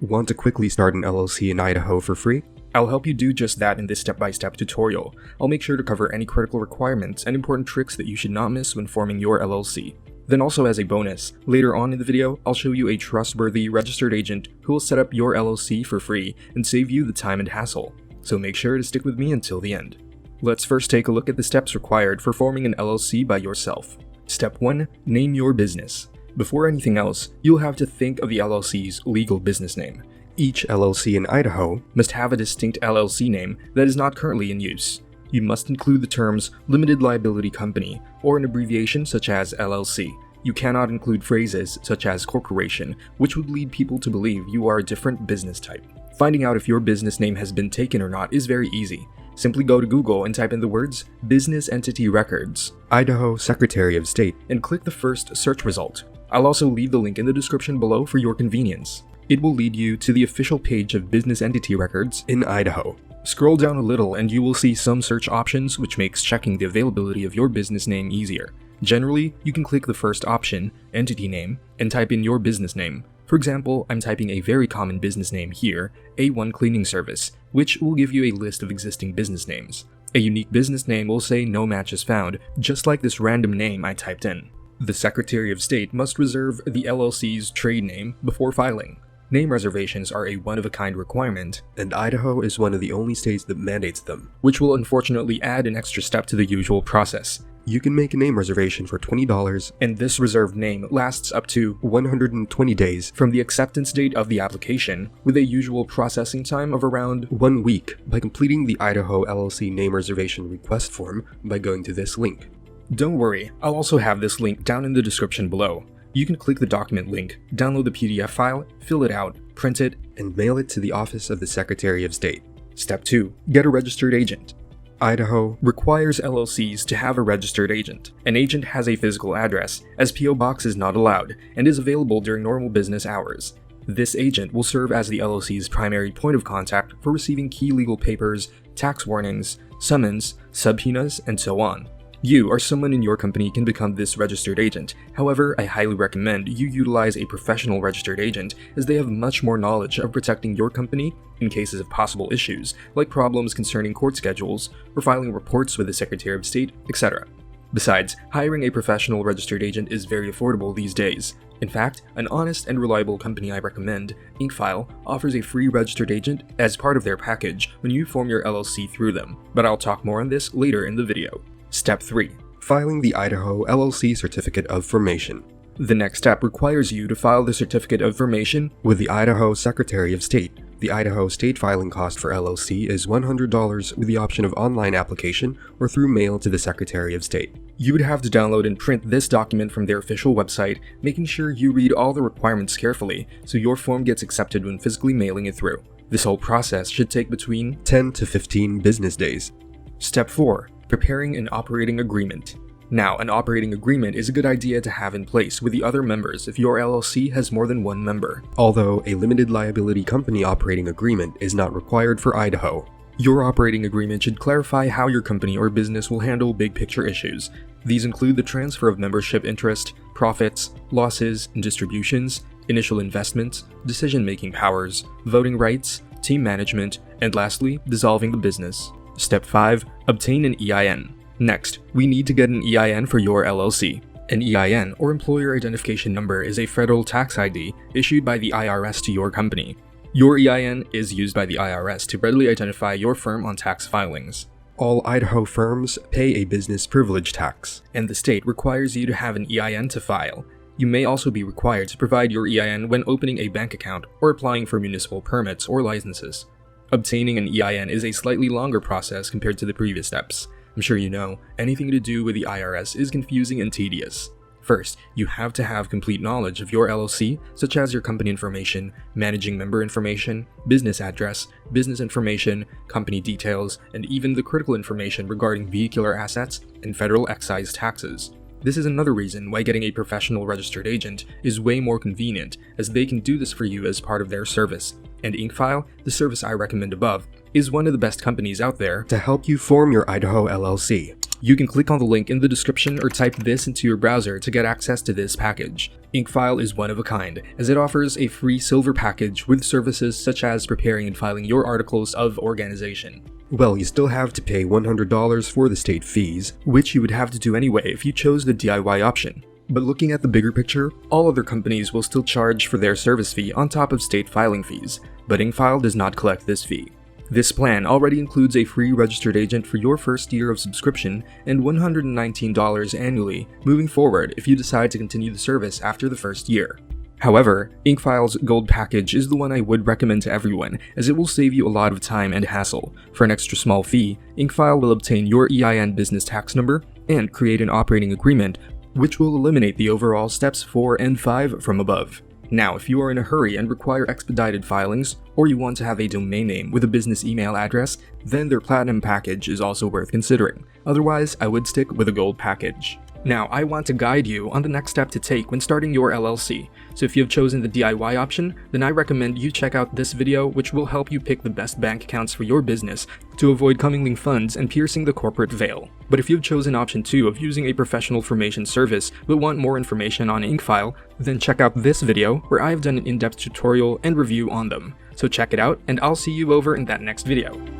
Want to quickly start an LLC in Idaho for free? I'll help you do just that in this step-by-step tutorial. I'll make sure to cover any critical requirements and important tricks that you should not miss when forming your LLC. Then also as a bonus, later on in the video, I'll show you a trustworthy registered agent who will set up your LLC for free and save you the time and hassle. So make sure to stick with me until the end. Let's first take a look at the steps required for forming an LLC by yourself. Step 1. Name your business. Before anything else, you'll have to think of the LLC's legal business name. Each LLC in Idaho must have a distinct LLC name that is not currently in use. You must include the terms Limited Liability Company or an abbreviation such as LLC. You cannot include phrases such as corporation, which would lead people to believe you are a different business type. Finding out if your business name has been taken or not is very easy. Simply go to Google and type in the words Business Entity Records, Idaho Secretary of State, and click the first search result. I'll also leave the link in the description below for your convenience. It will lead you to the official page of Business Entity Records in Idaho. Scroll down a little and you will see some search options, which makes checking the availability of your business name easier. Generally, you can click the first option, Entity Name, and type in your business name. For example, I'm typing a very common business name here, A1 Cleaning Service, which will give you a list of existing business names. A unique business name will say no match is found, just like this random name I typed in. The Secretary of State must reserve the LLC's trade name before filing. Name reservations are a one-of-a-kind requirement, and Idaho is one of the only states that mandates them, which will unfortunately add an extra step to the usual process. You can make a name reservation for $20, and this reserved name lasts up to 120 days from the acceptance date of the application, with a usual processing time of around 1 week by completing the Idaho LLC name reservation request form by going to this link. Don't worry, I'll also have this link down in the description below. You can click the document link, download the PDF file, fill it out, print it, and mail it to the Office of the Secretary of State. Step 2. Get a registered agent. Idaho requires LLCs to have a registered agent. An agent has a physical address, as P.O. Box is not allowed, and is available during normal business hours. This agent will serve as the LLC's primary point of contact for receiving key legal papers, tax warnings, summons, subpoenas, and so on. You or someone in your company can become this registered agent. However, I highly recommend you utilize a professional registered agent, as they have much more knowledge of protecting your company in cases of possible issues, like problems concerning court schedules, or filing reports with the Secretary of State, etc. Besides, hiring a professional registered agent is very affordable these days. In fact, an honest and reliable company I recommend, InkFile, offers a free registered agent as part of their package when you form your LLC through them, but I'll talk more on this later in the video. Step 3. Filing the Idaho LLC Certificate of Formation. The next step requires you to file the Certificate of Formation with the Idaho Secretary of State. The Idaho state filing cost for LLC is $100 with the option of online application or through mail to the Secretary of State. You would have to download and print this document from their official website, making sure you read all the requirements carefully so your form gets accepted when physically mailing it through. This whole process should take between 10 to 15 business days. Step 4. Preparing an operating agreement. Now, an operating agreement is a good idea to have in place with the other members if your LLC has more than one member, although a limited liability company operating agreement is not required for Idaho. Your operating agreement should clarify how your company or business will handle big picture issues. These include the transfer of membership interest, profits, losses and distributions, initial investments, decision-making powers, voting rights, team management, and lastly, dissolving the business. Step 5. Obtain an EIN. Next, we need to get an EIN for your LLC. An EIN, or Employer Identification Number, is a federal tax ID issued by the IRS to your company. Your EIN is used by the IRS to readily identify your firm on tax filings. All Idaho firms pay a business privilege tax, and the state requires you to have an EIN to file. You may also be required to provide your EIN when opening a bank account or applying for municipal permits or licenses. Obtaining an EIN is a slightly longer process compared to the previous steps. I'm sure you know, anything to do with the IRS is confusing and tedious. First, you have to have complete knowledge of your LLC, such as your company information, managing member information, business address, business information, company details, and even the critical information regarding vehicular assets and federal excise taxes. This is another reason why getting a professional registered agent is way more convenient, as they can do this for you as part of their service. And InkFile, the service I recommend above, is one of the best companies out there to help you form your Idaho LLC. You can click on the link in the description or type this into your browser to get access to this package. Inkfile is one of a kind, as it offers a free silver package with services such as preparing and filing your articles of organization. Well, you still have to pay $100 for the state fees, which you would have to do anyway if you chose the DIY option. But looking at the bigger picture, all other companies will still charge for their service fee on top of state filing fees, but Inkfile does not collect this fee. This plan already includes a free registered agent for your first year of subscription and $119 annually moving forward if you decide to continue the service after the first year. However, Inkfile's Gold package is the one I would recommend to everyone, as it will save you a lot of time and hassle. For an extra small fee, Inkfile will obtain your EIN business tax number and create an operating agreement, which will eliminate the overall steps 4 and 5 from above. Now, if you are in a hurry and require expedited filings, or you want to have a domain name with a business email address, then their Platinum package is also worth considering. Otherwise, I would stick with a Gold package. Now, I want to guide you on the next step to take when starting your LLC, so if you have chosen the DIY option, then I recommend you check out this video, which will help you pick the best bank accounts for your business to avoid commingling funds and piercing the corporate veil. But if you've chosen option 2 of using a professional formation service but want more information on Inkfile, then check out this video where I've done an in-depth tutorial and review on them. So check it out, and I'll see you over in that next video.